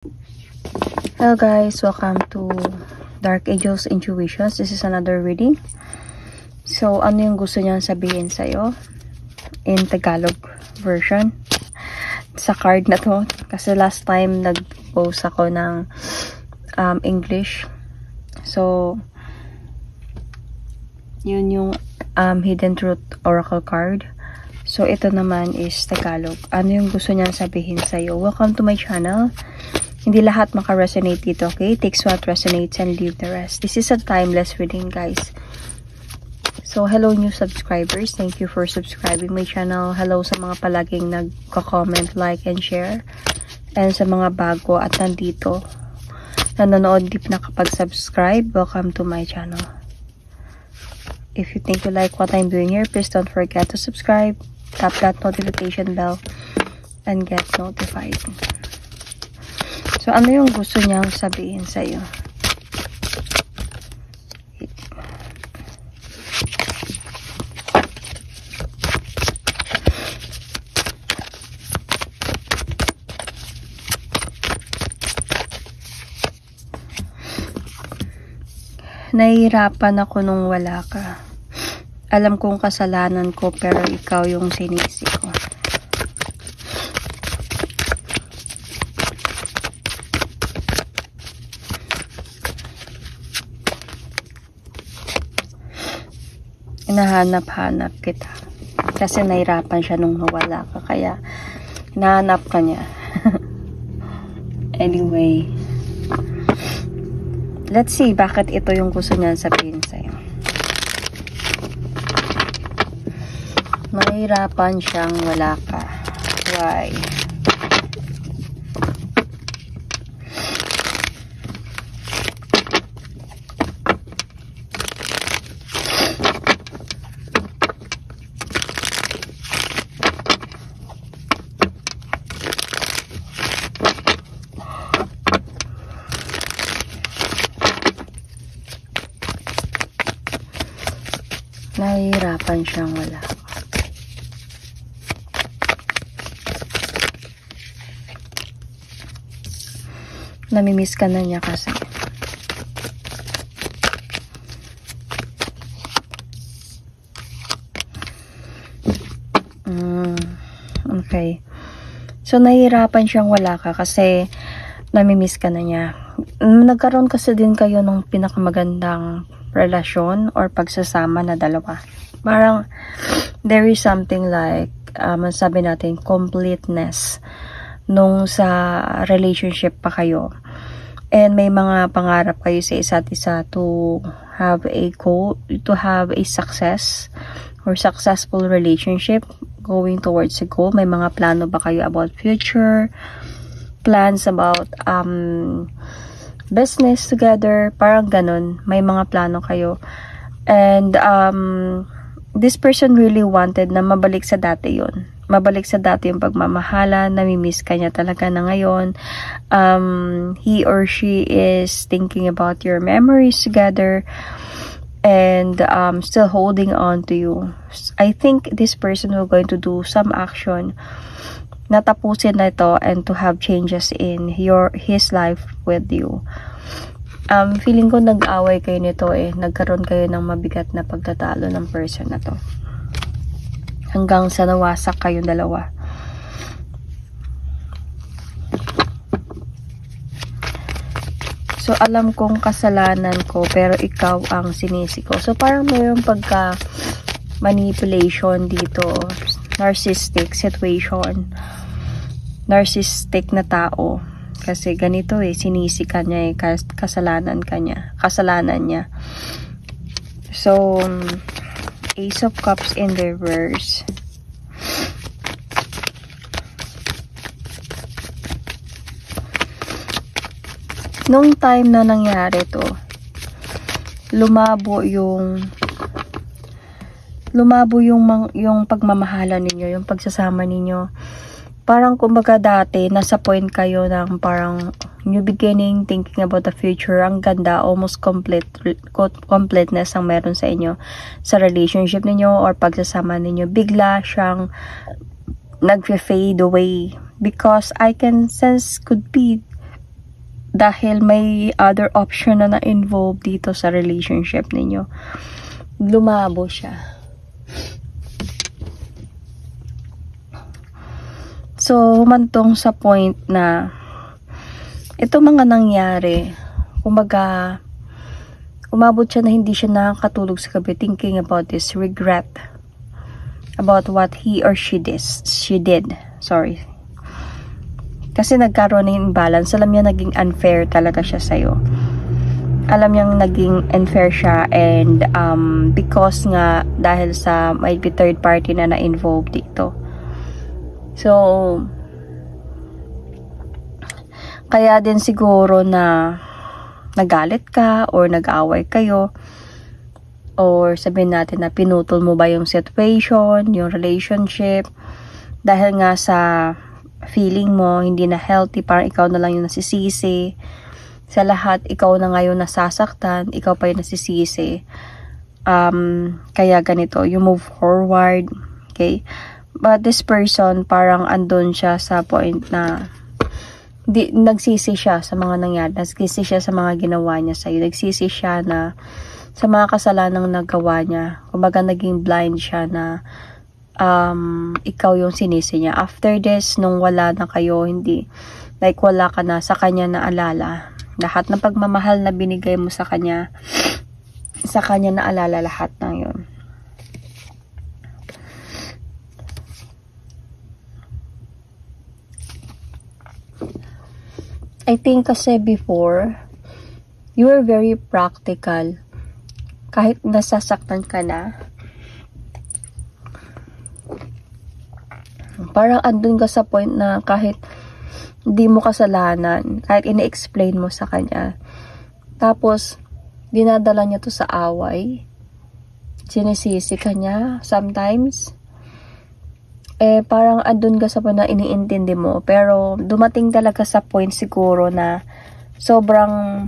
Hello guys, welcome to Dark Angels Intuitions. This is another reading. So, ano yung gusto niyang sabihin sa'yo in Tagalog version sa card na to? Kasi last time nag-post ako ng English. So, yun yung Hidden Truth Oracle card. So, ito naman is Tagalog. Ano yung gusto niyang sabihin sa'yo? Welcome to my channel. Hindi lahat maka-resonate dito, okay? Takes what resonates and leave the rest. This is a timeless reading, guys. So, hello new subscribers. Thank you for subscribing my channel. Hello sa mga palaging nagko-comment, like, and share. And sa mga bago at nandito, nanonood deep na kapag subscribe, welcome to my channel. If you think you like what I'm doing here, please don't forget to subscribe, tap that notification bell, and get notified. So, ano yung gusto niyang sabihin sa'yo? Nahihirapan ako nung wala ka. Alam kong kasalanan ko, pero ikaw yung sinisi ko. Hinahanap-hanap kita. Kasi nahirapan siya nung nawala ka. Kaya, hinahanap ka niya. Anyway. Let's see, bakit ito yung gusto niya sabihin sa'yo. Nahirapan siyang wala ka. Why? Nahihirapan siyang wala. Namimiss ka na niya kasi. Okay. So, nahihirapan siyang wala ka kasi namimiss ka na niya. Nagkaroon kasi din kayo ng pinakamagandang relasyon or pagsasama na dalawa. Parang there is something like sabi natin completeness nung sa relationship pa kayo, and may mga pangarap kayo sa isa't isa to have a goal, to have a success or successful relationship going towards a goal. May mga plano ba kayo about future plans, about business together, parang ganun. May mga plano kayo. And this person really wanted na mabalik sa dati yun. Mabalik sa dati yung pagmamahalan, namimiss ka niya talaga na ngayon. He or she is thinking about your memories together and still holding on to you. I think this person will going to do some action natapusin na ito and to have changes in his life with you. Feeling ko nag-away kayo nito eh. Nagkaroon kayo ng mabigat na pagtatalo ng person na to. Hanggang sa nawasak kayong dalawa. So, alam kong kasalanan ko, pero ikaw ang sinisi ko. So, parang mayroong pagka-manipulation dito. Narcissistic situation. Narcissistic na tao. Kasi ganito eh, sinisi ka niya eh, kasalanan niya. So, Ace of Cups in reverse. Nung time na nangyari to, lumabo yung pagmamahalan ninyo, yung pagsasama ninyo. Parang kumbaga dati, nasa point kayo ng parang new beginning, thinking about the future. Ang ganda, almost completeness ang meron sa inyo. Sa relationship ninyo or pagsasama ninyo. Bigla siyang nag-fade away. Because I can sense could be dahil may other option na na-involve dito sa relationship ninyo. Lumabo siya. So, humantong sa point na ito mga nangyari, kumbaga, umabot siya na hindi siya nakakatulog sa gabi thinking about this regret about what he or she did. Sorry. Kasi nagkaroon ng imbalance. Alam niya naging unfair talaga siya sa'yo. Alam niyang naging unfair siya, and because nga dahil sa might be third party na na-involved dito. So, kaya din siguro na nagalit ka or nag-away kayo, or sabihin natin na pinutol mo ba yung situation, yung relationship, dahil nga sa feeling mo hindi na healthy, parang ikaw na lang yung nasisisi sa lahat, ikaw na ngayon nasasaktan, ikaw pa yung nasisisi. Kaya ganito, you move forward, okay? But this person, parang andun siya sa point na nagsisi siya sa mga nangyari, nagsisi siya sa mga ginawa niya sa'yo, nagsisi siya na sa mga kasalanang nagawa niya. Kumbaga naging blind siya na ikaw yung sinisi niya. After this, nung wala na kayo, hindi, like wala ka na, sa kanya na alala. Lahat ng pagmamahal na binigay mo sa kanya na alala lahat ng yun. I think kasi before, you were very practical. Kahit nasasaktan ka na, parang andun ka sa point na kahit hindi mo kasalanan, kahit ina-explain mo sa kanya, tapos dinadala niya to sa away, sinisisi ka niya sometimes, parang andun ka sa point na iniintindi mo, pero dumating talaga sa point siguro na sobrang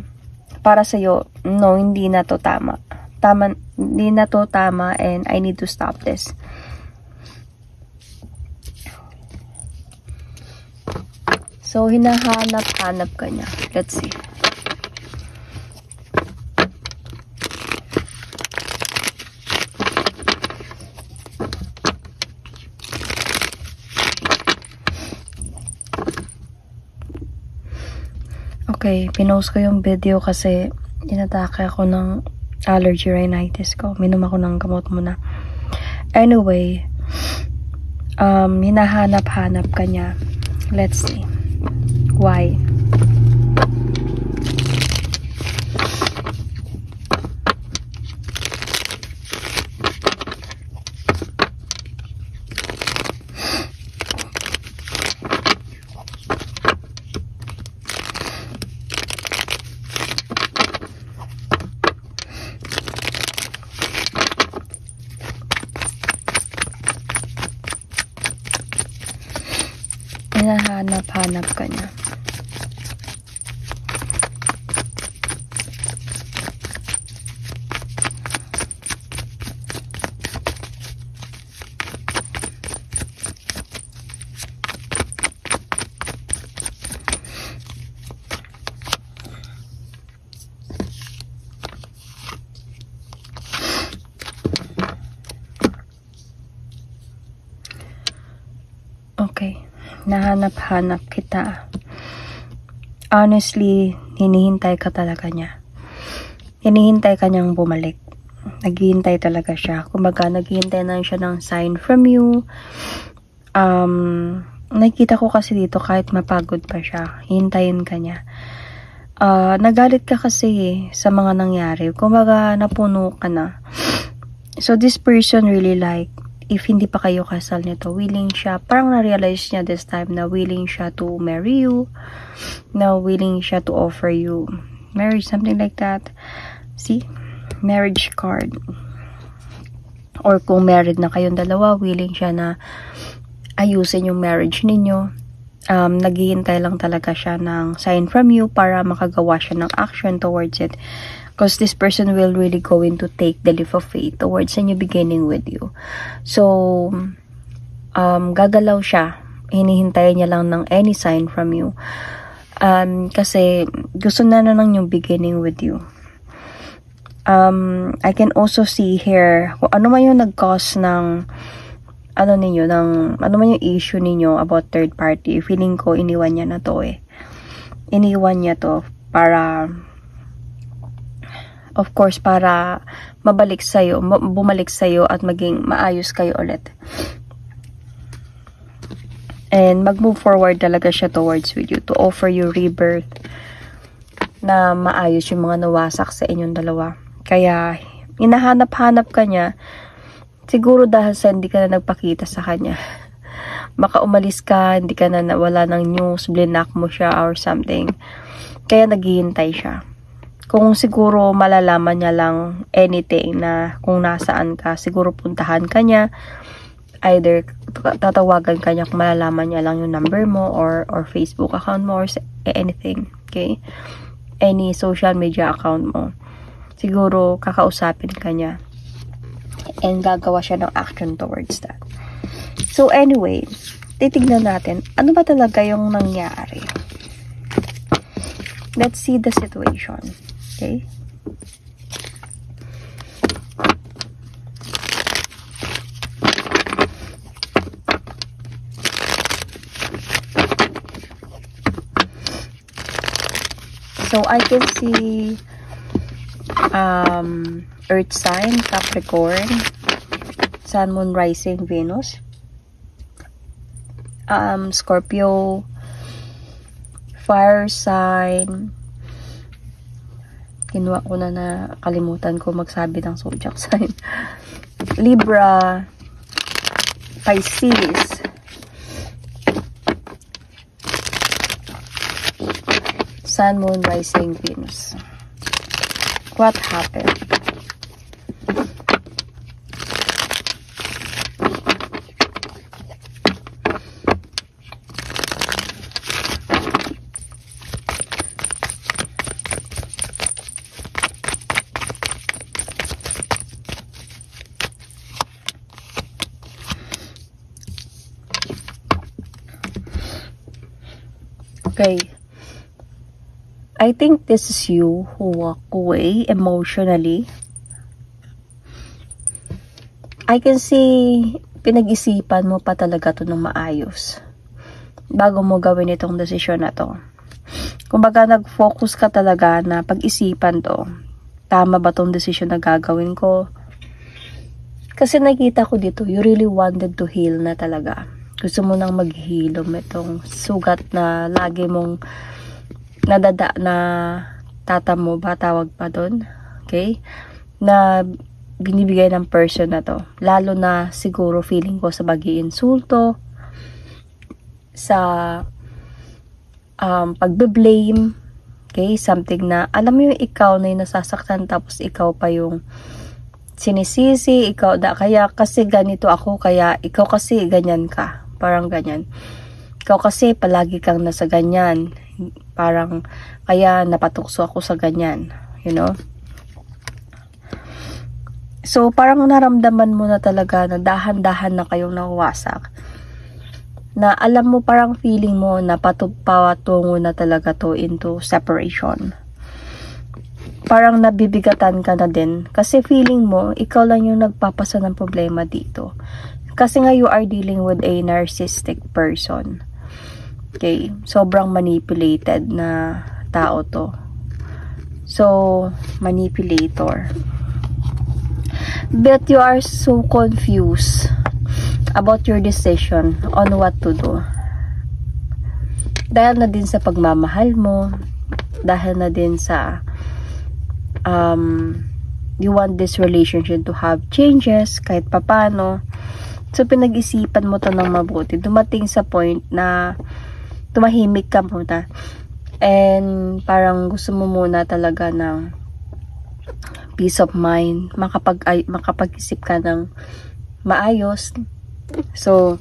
para sa'yo, no, hindi na to tama, hindi na to tama, and I need to stop this. So, hinahanap-hanap ka niya. Let's see. Okay, pinost ko yung video kasi inatake ako ng allergy rhinitis ko. Minom ako ng gamot muna. Anyway, hinahanap-hanap ka niya. Let's see. Why? Hinahanap-hanap ka niya. Okay. Nahanap-hanap kita. Honestly, hinihintay ka talaga niya. Hinihintay ka niyang bumalik. Naghihintay talaga siya. Kumbaga, naghihintay na siya ng sign from you. Nakita ko kasi dito kahit mapagod pa siya, hintayin ka niya. Nagalit ka kasi sa mga nangyari. Kumbaga, napuno ka na. So, this person really like, if hindi pa kayo kasal nito, willing siya, parang na-realize niya this time na willing siya to marry you, na willing siya to offer you marriage, something like that. See? Marriage card. Or kung married na kayong dalawa, willing siya na ayusin yung marriage ninyo. Naghihintay lang talaga siya ng sign from you para makagawa siya ng action towards it. Because this person will really going to take the leap of faith towards a new beginning with you. So, gagalaw siya. Hinihintay niya lang ng any sign from you. Kasi gusto na lang yung beginning with you. I can also see here kung ano man yung nag-cause ng ano man yung issue ninyo about third party. Feeling ko iniwan niya na to Iniwan niya to para, of course, para bumalik sa'yo at maging maayos kayo ulit. And mag-move forward talaga siya towards with you to offer you rebirth na maayos yung mga nawasak sa inyong dalawa. Kaya, hinahanap-hanap ka niya, siguro dahil sa hindi ka na nagpakita sa kanya. Baka umalis ka, hindi ka na wala ng news, blinak mo siya or something. Kaya naghihintay siya. Kung siguro malalaman niya lang anything na kung nasaan ka, siguro puntahan ka niya. Either tatawagan ka niya kung malalaman niya lang yung number mo or Facebook account mo or anything. Okay? Any social media account mo. Siguro kakausapin ka niya. And gagawa siya ng action towards that. So anyway, titignan natin, ano ba talaga yung nangyari? Let's see the situation. Okay? So I can see Earth sign, Capricorn, Sun, Moon, Rising, Venus, Scorpio, Fire sign. Kinuha ko na kalimutan ko magsabi ng zodiac sign. Libra, Pisces, Sun, Moon, Rising, Venus. What happened? Okay. I think this is you who walk away emotionally. I can see pinag-isipan mo pa talaga to ng maayos bago mo gawin itong desisyon na to. Kumbaga nag-focus ka talaga na pag-isipan to. Tama ba tong desisyon na gagawin ko? Kasi nakita ko dito, you really wanted to heal na talaga. Gusto mo nang maghilom itong sugat na lagi mong nadada na tata mo ba tawag pa doon, okay, na binibigay ng person na to, lalo na siguro feeling ko sa pag-iinsulto, sa pagbe-blame, okay, something na alam mo yung ikaw na yung nasasaktan tapos ikaw pa yung sinisisi, ikaw kaya kasi ganito ako, kaya ikaw kasi ganyan ka, parang ganyan, ikaw kasi palagi kang nasa ganyan, parang kaya napatukso ako sa ganyan, you know. So parang naramdaman mo na talaga na dahan-dahan na kayong nawasak, na alam mo, parang feeling mo na patungo na talaga to into separation. Parang nabibigatan ka na din kasi feeling mo ikaw lang yung nagpapasa ng problema dito, kasi nga you are dealing with a narcissistic person. Okay, sobrang manipulated na tao to. So, manipulator. But you are so confused about your decision on what to do. Dahil na din sa pagmamahal mo, dahil na din sa you want this relationship to have changes kahit papano. So, pinag-isipan mo to ng mabuti. Dumating sa point na tumahimik ka muna. And parang gusto mo muna talaga ng peace of mind. Makapag-isip ka ng maayos. So,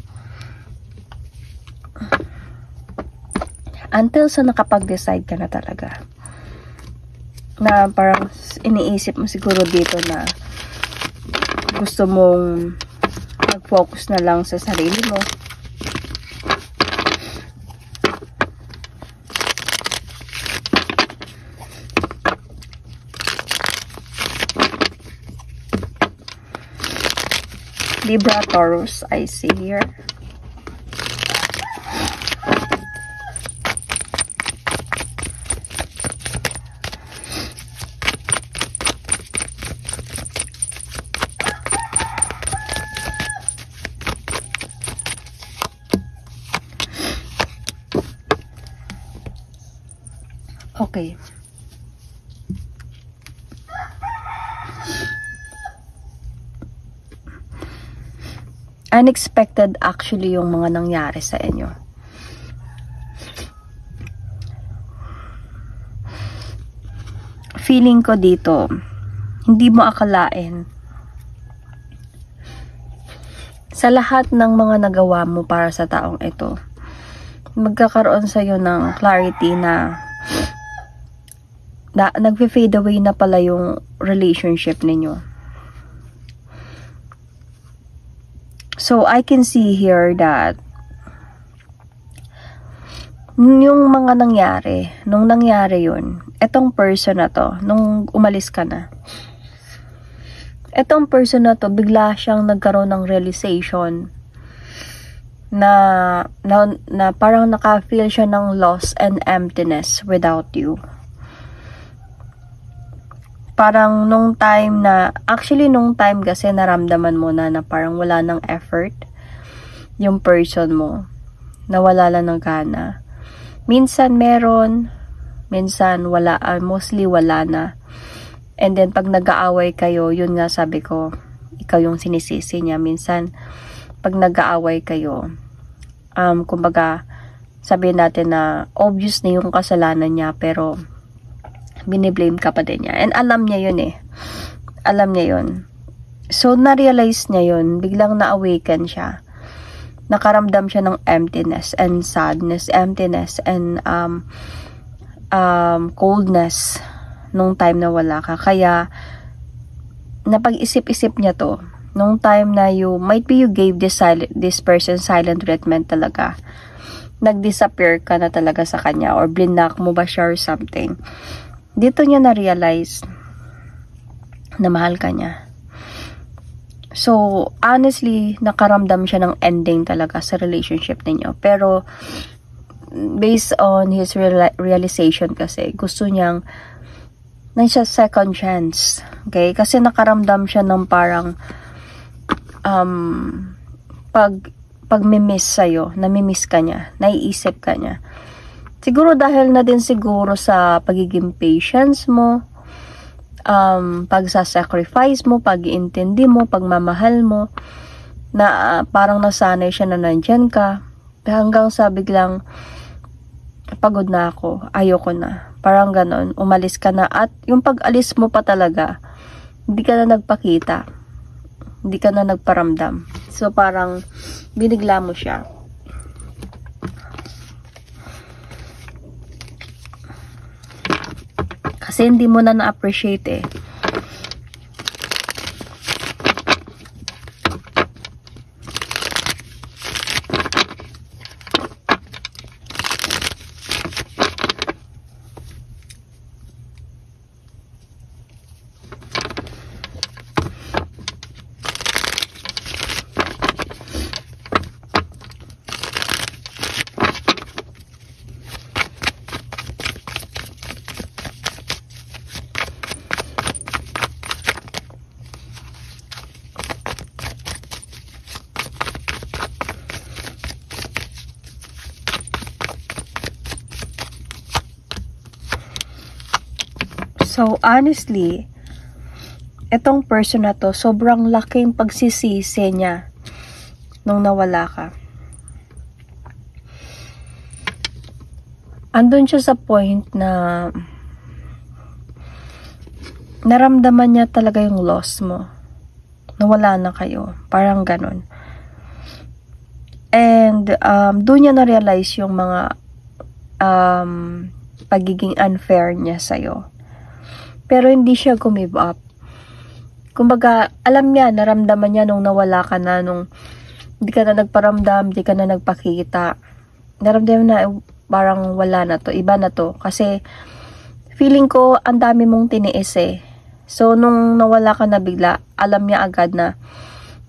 until sa nakapag-decide ka na talaga. Na parang iniisip mo siguro dito na gusto mong mag-focus na lang sa sarili mo. Libra, Taurus, I see here. Okay. Unexpected actually yung mga nangyari sa inyo. Feeling ko dito, hindi mo akalain sa lahat ng mga nagawa mo para sa taong ito, magkakaroon sa'yo ng clarity na nag-fade away na pala yung relationship ninyo. So, I can see here that yung mga nangyari, nung nangyari yun, etong person na to, nung umalis ka na, etong person na to, bigla siyang nagkaroon ng realization na parang naka-feel siya ng loss and emptiness without you. Parang nung time na, actually nung time kasi naramdaman mo na parang wala ng effort yung person mo, nawala lang ng gana. Minsan meron, minsan wala, mostly wala na. And then pag nag-aaway kayo, yun nga sabi ko, ikaw yung sinisisi niya. Minsan pag nag-aaway kayo, kumbaga sabihin natin na obvious na yung kasalanan niya, pero biniblame ka pa din niya. And alam niya yun eh. Alam niya yun. So, na-realize niya yun. Biglang na-awaken siya. Nakaramdam siya ng emptiness and sadness, emptiness and coldness nung time na wala ka. Kaya, napag-isip-isip niya to. Nung time na might be you gave this person silent treatment talaga. Nag-disappear ka na talaga sa kanya or blinak mo ba siya or something. Dito niya na-realize na mahal ka niya. So, honestly, nakaramdam siya ng ending talaga sa relationship ninyo. Pero, based on his realization kasi, gusto niyang siya second chance. Okay? Kasi nakaramdam siya ng parang pag-mimiss sa'yo, namimiss ka niya, naiisip ka niya. Siguro dahil na din siguro sa pagiging patience mo, pagsasacrifice mo, pag-iintindi mo, pagmamahal mo, na parang nasanay siya na nandyan ka, hanggang sa biglang, pagod na ako, ayoko na. Parang ganon, umalis ka na, at yung pag-alis mo pa talaga, hindi ka na nagpakita, hindi ka na nagparamdam. So parang, binigla mo siya. Kasi hindi mo na na-appreciate eh. So, honestly, itong person na to, sobrang laking pagsisisi niya nung nawala ka. Andun siya sa point na naramdaman niya talaga yung loss mo. Nawala na kayo. Parang ganun. And, doon niya na-realize yung mga pagiging unfair niya sa'yo. Pero hindi siya give up. Kumbaga, alam niya, naramdaman niya nung nawala ka na, nung hindi ka na nagparamdam, hindi ka na nagpakita. Naramdaman na parang wala na to, iba na to. Kasi, feeling ko, ang dami mong tiniis eh. So, nung nawala ka na bigla, alam niya agad na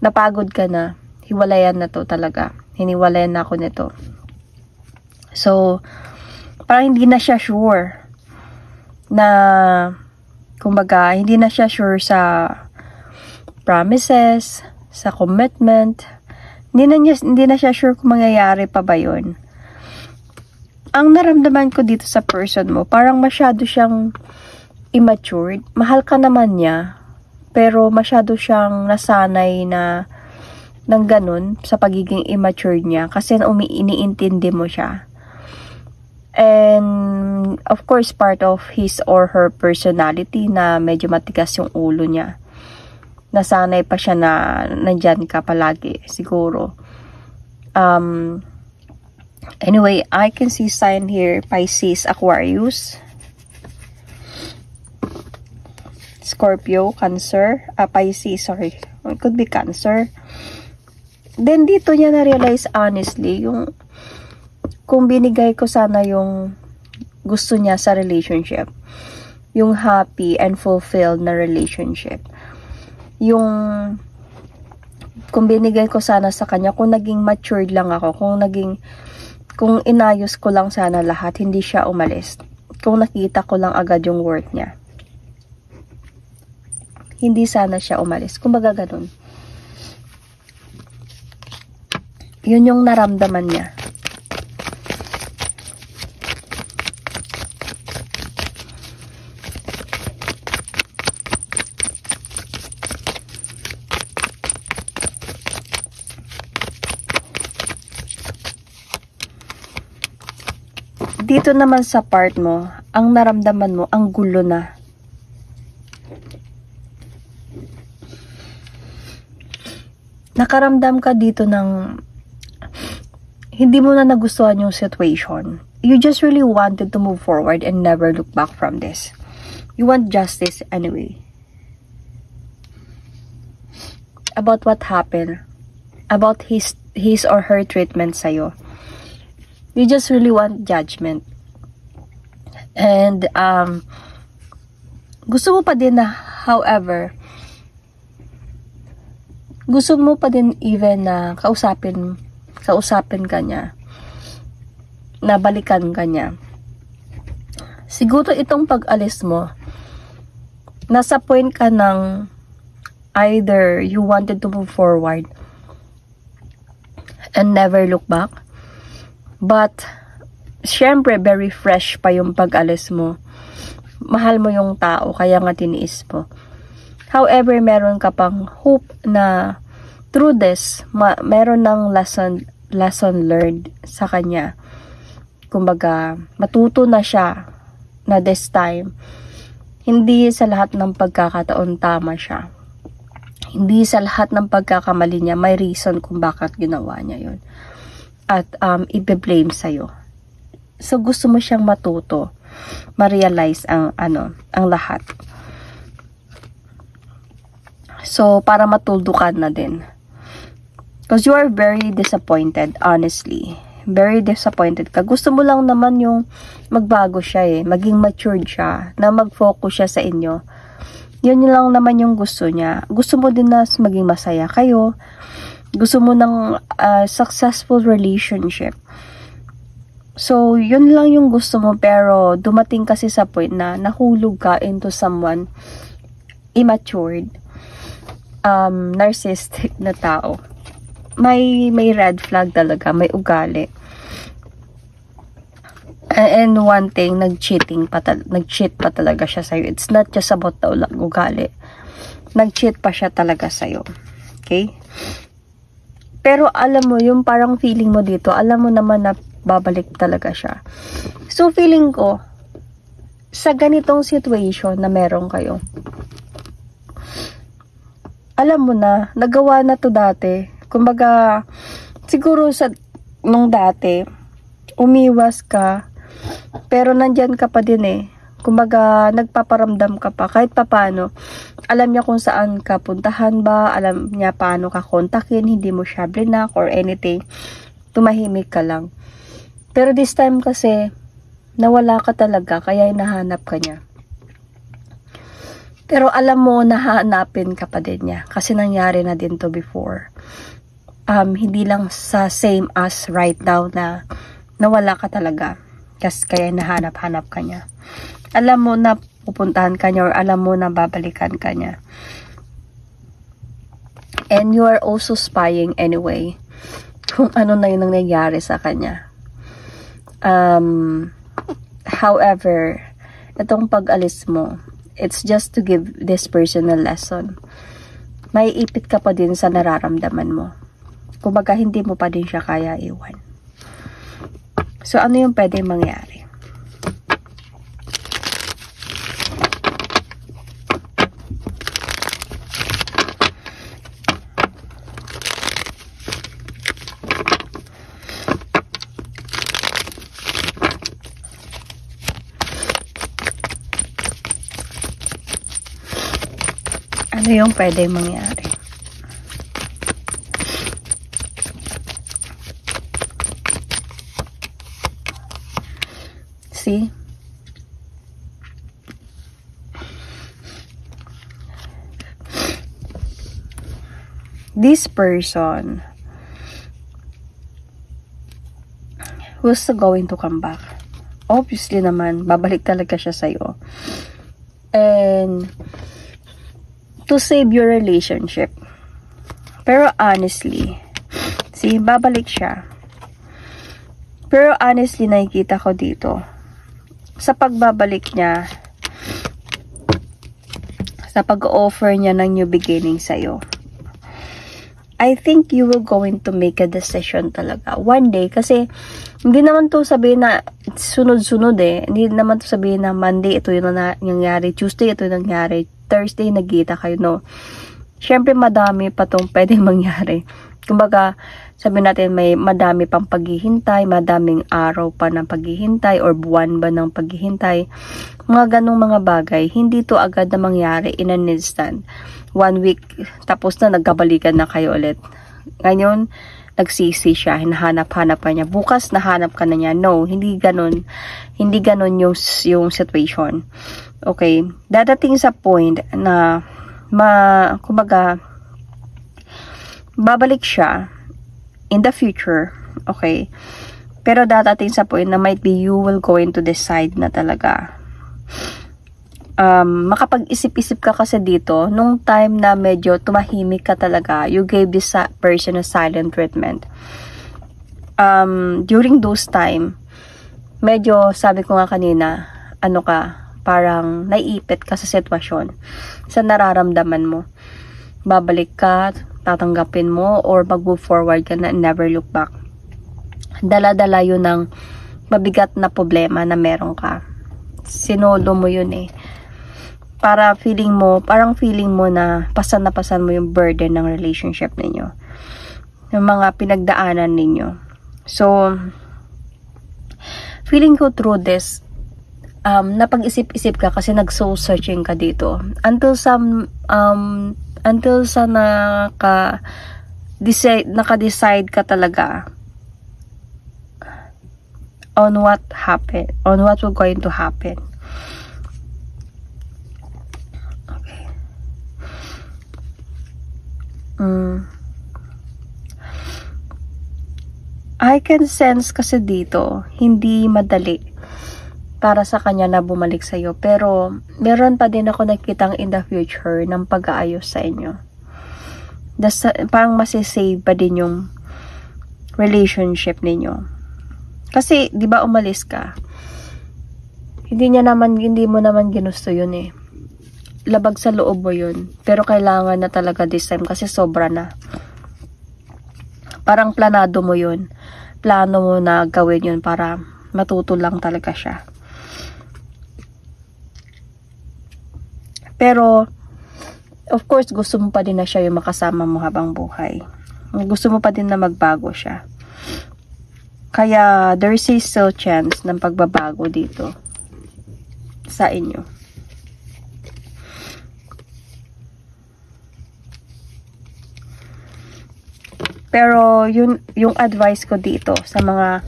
napagod ka na, hiwalayan na to talaga. Hiniwalayan na ako nito. So, parang hindi na siya sure na, kumbaga, hindi na siya sure sa promises, sa commitment. Hindi na siya sure kung mangyayari pa ba yun. Ang naramdaman ko dito sa person mo, parang masyado siyang immature. Mahal ka naman niya, pero masyado siyang nasanay na ng ganun sa pagiging immature niya kasi iniintindi mo siya. And of course, part of his or her personality na medyo matigas yung ulo niya. Nasanay pa siya na nandyan ka palagi, siguro. Anyway, I can see sign here, Pisces, Aquarius, Scorpio, Cancer, Pisces, sorry. It could be Cancer. Then dito niya na-realize honestly, yung kung binigay ko sana yung gusto niya sa relationship, yung happy and fulfilled na relationship, yung kung binigay ko sana sa kanya, kung naging matured lang ako, kung inayos ko lang sana lahat, hindi siya umalis, kung nakita ko lang agad yung worth niya, hindi sana siya umalis. Kumbaga ganun. Yun yung naramdaman niya. Dito naman sa part mo, ang naramdaman mo, ang gulo na. Nakaramdam ka dito ng hindi mo na nagustuhan yung situation. You just really wanted to move forward and never look back from this. You want justice anyway. About what happened. About his or her treatment sa'yo. You just really want judgment. And gusto mo pa din na, however, gusto mo pa din even na kausapin ka niya, na balikan ka niya. Siguro itong pag-alis mo, nasa point ka ng either you wanted to move forward and never look back, but syempre very fresh pa yung pag-alis mo. Mahal mo yung tao, kaya nga tiniis mo. However, meron ka pang hope na through this, meron ng lesson learned sa kanya. Kumbaga, matuto na siya na this time, hindi sa lahat ng pagkakataon tama siya. Hindi sa lahat ng pagkakamali niya, may reason kung bakit ginawa niya yun. At i-blame sa'yo. So, gusto mo siyang matuto, ma-realize ang lahat. So, para matuldukan na din. Because you are very disappointed, honestly. Very disappointed ka. Gusto mo lang naman yung magbago siya maging matured siya, na mag-focus siya sa inyo. Yun lang naman yung gusto niya. Gusto mo din na maging masaya kayo. Gusto mo ng successful relationship. So, yun lang yung gusto mo, pero dumating kasi sa point na nahulog ka into someone immatured, narcissistic na tao. May red flag talaga, may ugali. And one thing, nag-cheat pa talaga siya sa'yo. It's not just about the ugali. Nag-cheat pa siya talaga sa'yo. Okay? Pero alam mo, yung parang feeling mo dito, alam mo naman na babalik talaga siya. So, feeling ko, sa ganitong situation na meron kayo, alam mo na, nagawa na to dati. Kumbaga, siguro nung dati, umiwas ka, pero nandyan ka pa din Kumbaga, nagpaparamdam ka pa. Kahit papano, alam niya kung saan ka puntahan ba, alam niya paano ka kontakin, hindi mo siya blinak or anything. Tumahimik ka lang. Pero this time kasi, nawala ka talaga, kaya hinahanap ka niya. Pero alam mo, nahanapin ka pa din niya. Kasi nangyari na din to before. Hindi lang sa same as right now na nawala ka talaga. Kasi kaya nahanap-hanap ka niya. Alam mo na pupuntahan ka niya or alam mo na babalikan ka niya. And you are also spying anyway. Kung ano na yun ang nangyari sa kanya. However, itong pag-alis mo, it's just to give this person a lesson. May ipit ka pa din sa nararamdaman mo. Kumbaga, hindi mo pa din siya kaya iwan. So, ano yung pwedeng mangyari? Ano yung pwedeng mangyari? See? This person who's going to come back. Obviously naman, babalik talaga siya sa'yo. And to save your relationship. Pero honestly, see, babalik siya. Pero honestly, nakikita ko dito, sa pagbabalik niya, sa pag-offer niya ng new beginning sa'yo, I think you will going to make a decision talaga. One day, kasi hindi naman to sabihin na sunod-sunod eh. Hindi naman to sabihin na Monday, ito yung nangyari. Tuesday, ito yung nangyari. Thursday, nagkita kayo, no? Siyempre, madami pa tong pwedeng mangyari. Kumbaga, sabihin natin may madami pang paghihintay, madaming araw pa ng paghihintay, or buwan ba ng paghihintay. Mga ganong mga bagay, hindi to agad na mangyari in an instant. 1 week, tapos na nagkabalikan na kayo ulit. Ngayon, nagsisi siya, hinahanap-hanap pa niya. Bukas, nahanap ka na niya. No, hindi ganon. Hindi ganon yung situation. Okay, dadating sa point na, kumbaga, babalik siya in the future. Okay, pero dadating sa point na might be you will going to decide na talaga. Makapag-isip-isip ka kasi dito, nung time na medyo tumahimik ka talaga, you gave this person a silent treatment. During those time, medyo, sabi ko nga kanina, ano ka, parang naiipit ka sa sitwasyon, sa nararamdaman mo. Babalik ka, tatanggapin mo, or mag-move forward ka na and never look back. Dala-dala yun ng mabigat na problema na meron ka. Sinolo mo yun eh. Parang feeling mo na pasan mo yung burden ng relationship ninyo. Yung mga pinagdaanan ninyo. So, feeling ko through this, napag-isip-isip ka kasi nag-soul searching ka dito. Until sa naka-decide ka talaga on what will going to happen. I can sense kasi dito, hindi madali para sa kanya na bumalik sa'yo. Pero, meron pa din ako nakikitang in the future ng pag-aayos sa inyo. Parang masisave pa din yung relationship ninyo. Kasi, di ba umalis ka? Hindi mo naman ginusto yun eh. Labag sa loob mo yun. Pero kailangan na talaga this time kasi sobra na. Parang planado mo yun. Plano mo na gawin yun para matuto lang talaga siya. Pero, of course, gusto mo pa din na siya yung makasama mo habang buhay. Gusto mo pa din na magbago siya. Kaya, there is still chance ng pagbabago dito sa inyo. Pero, yung advice ko dito sa mga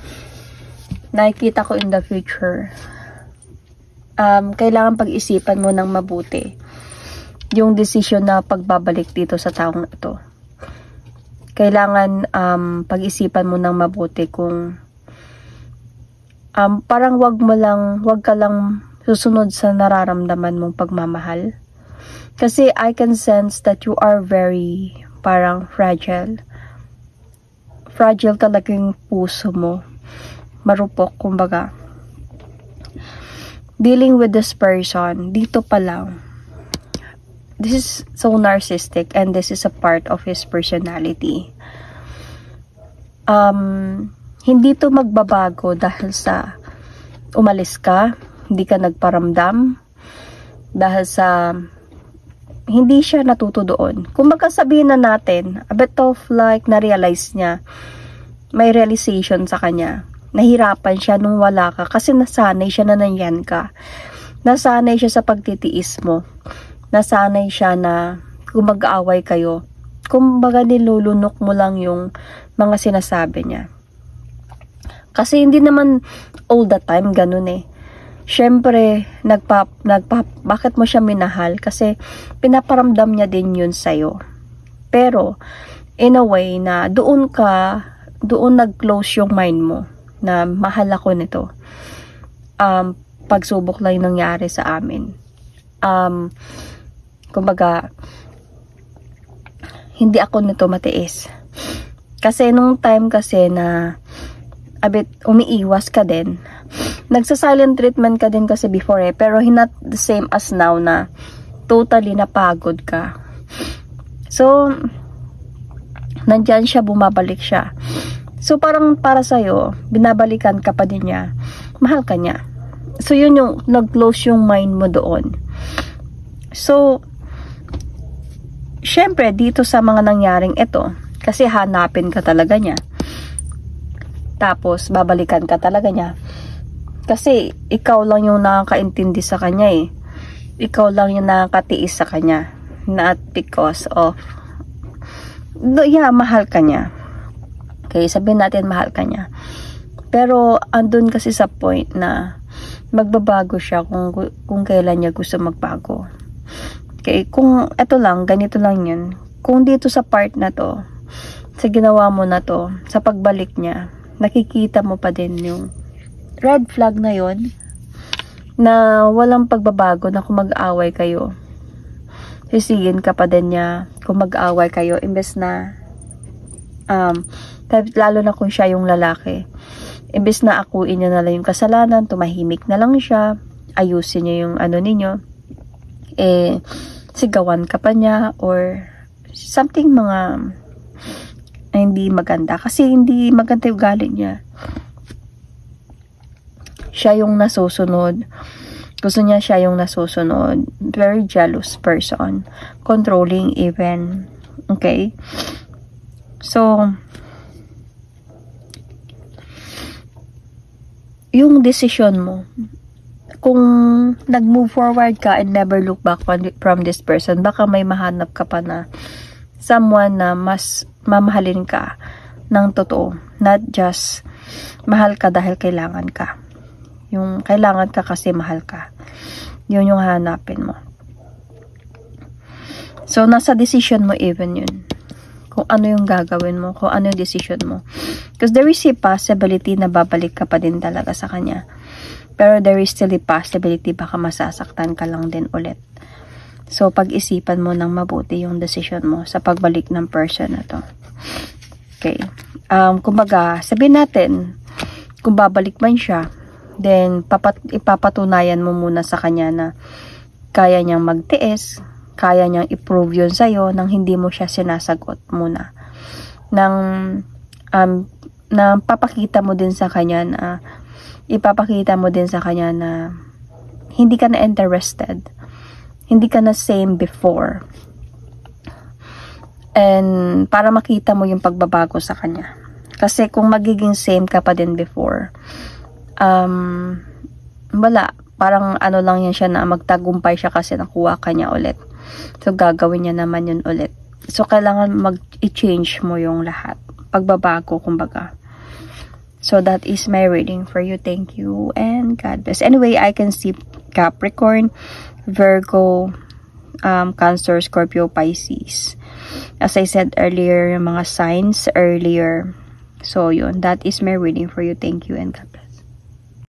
nakikita ko in the future, kailangan pag-isipan mo ng mabuti. yung decision na pagbabalik dito sa taong ito. Kailangan pag-isipan mo ng mabuti kung parang wag ka lang susunod sa nararamdaman mong pagmamahal. Kasi I can sense that you are very parang fragile. Fragile talaga yung puso mo. Marupok, kumbaga. Dealing with this person, dito pa lang. This is so narcissistic and this is a part of his personality. Hindi to magbabago dahil sa umalis ka, hindi ka nagparamdam, dahil sa hindi siya natuto doon. Kung magkasabihin na natin, a bit of like na-realize niya, may realization sa kanya, nahirapan siya nung wala ka kasi nasanay siya na nandiyan ka. Nasanay siya sa pagtitiis mo. Nasanay siya na kung mag-aaway kayo, kumbaga nilulunok mo lang yung mga sinasabi niya. Kasi hindi naman all the time ganun eh. Syempre, bakit mo siya minahal? Kasi pinaparamdam niya din yun sa'yo. Pero, in a way na doon nag-close yung mind mo na mahal ako nito. Pagsubok lang yung nangyari sa amin. Kumbaga, hindi ako nito matiis. Kasi nung time kasi na a bit umiiwas ka din, nagsa-silent treatment ka din kasi before eh, pero not the same as now na totally napagod ka. So, nandyan siya, bumabalik siya. So, parang para sa'yo, binabalikan ka pa din niya, mahal ka niya. So, yun yung nag-close yung mind mo doon. So, syempre, dito sa mga nangyaring ito, kasi hanapin ka talaga niya. Tapos, babalikan ka talaga niya. Kasi, ikaw lang yung nakakaintindi sa kanya eh. Ikaw lang yung nakakatiis sa kanya. Not because of, yeah, mahal ka niya. Okay, sabihin natin mahal ka niya. Pero, andun kasi sa point na magbabago siya kung kailan niya gusto magbago. Okay, kung ito lang, ganito lang yun. Kung dito sa part na to, sa ginawa mo na to, sa pagbalik niya, nakikita mo pa din yung red flag na yon na walang pagbabago na kung mag-aaway kayo. Sisigin ka pa din niya kung mag-aaway kayo, imbes na lalo na kung siya yung lalaki. Imbes na akuin niya na lang yung kasalanan, tumahimik na lang siya, ayusin niya yung ano ninyo, sigawan ka pa niya or something mga hindi maganda. Kasi hindi maganda yung ugali niya. Siya yung nasusunod. Gusto niya siya yung nasusunod. Very jealous person. Controlling even. Okay? So, yung decision mo, kung nag-move forward ka and never look back from this person, baka may mahanap ka pa na someone na mas mamahalin ka ng totoo. Not just mahal ka dahil kailangan ka. Yung kailangan ka kasi mahal ka. Yun yung hanapin mo. So, nasa decision mo even yun. Kung ano yung gagawin mo, kung ano yung decision mo. Because there is a possibility na babalik ka pa din talaga sa kanya. Pero there is still a possibility baka masasaktan ka lang din ulit. So, pag-isipan mo ng mabuti yung decision mo sa pagbalik ng person na to. Okay. Kumbaga, sabihin natin, kung babalik man siya, then ipapatunayan mo muna sa kanya na kaya niyang magtiis, kaya niyang i-prove yun sa'yo nang hindi mo siya sinasagot muna. Nang papakita mo din sa kanya na ipapakita mo din sa kanya na hindi ka na interested. Hindi ka na same before. And para makita mo yung pagbabago sa kanya. Kasi kung magiging same ka pa din before, wala. Parang ano lang yan siya na magtagumpay siya kasi nakuha ka niya ulit. So gagawin niya naman yun ulit. So kailangan mag-i-change mo yung lahat. Pagbabago kumbaga. So that is my reading for you. Thank you and God bless. Anyway, I can see Capricorn, Virgo, Cancer, Scorpio, Pisces. As I said earlier, yung mga signs earlier. So, yun. That is my reading for you. Thank you and God bless.